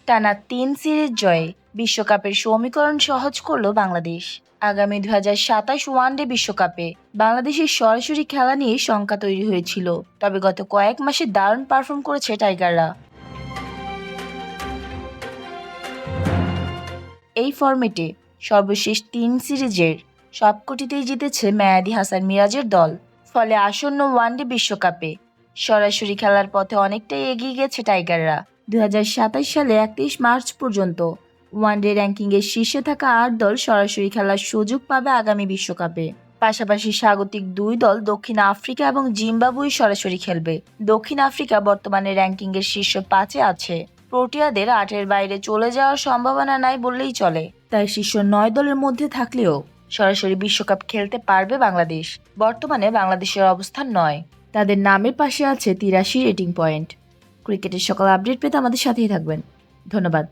টানা ৩ সিরিজ জয়ে বিশ্বকাপের সমীকরণ সহজ করল বাংলাদেশ। আগামী ২০২৭ ওয়ানডে বিশ্বকাপে বাংলাদেশের সরাসরি খেলা নিয়ে শঙ্কা তৈরি হয়েছিল, তবে গত কয়েক মাসে দারুণ পারফর্ম করেছে টাইগাররা। এই ফরম্যাটে সর্বশেষ ৩ সিরিজের সবকটিতেই জিতেছে মেহেদী হাসান মিরাজের দল। ফলে আসন্ন ওয়ানডে বিশ্বকাপে সরাসরি খেলার পথে অনেকটাই এগিয়ে গেছে টাইগাররা। ২০২৭ সালে ৩১ মার্চ পর্যন্ত ওয়ানডে র্যাঙ্কিংয়ের শীর্ষে থাকা ৮ দল সরাসরি খেলার সুযোগ পাবে আগামী বিশ্বকাপে। পাশাপাশি স্বাগতিক ২ দল দক্ষিণ আফ্রিকা এবং জিম্বাবুয়ে সরাসরি খেলবে। দক্ষিণ আফ্রিকা বর্তমানে র্যাঙ্কিংয়ের শীর্ষ ৫-এ আছে। প্রোটিয়াদের ৮-এর বাইরে চলে যাওয়ার সম্ভাবনা নাই বললেই চলে। তাই শীর্ষ ৯ দলের মধ্যে থাকলেও সরাসরি বিশ্বকাপ খেলতে পারবে বাংলাদেশ। বর্তমানে বাংলাদেশের অবস্থান ৯, তাদের নামের পাশে আছে ৮৩ রেটিং পয়েন্ট। ক্রিকেটের সকল আপডেট পেতে আমাদের সাথেই থাকবেন। ধন্যবাদ।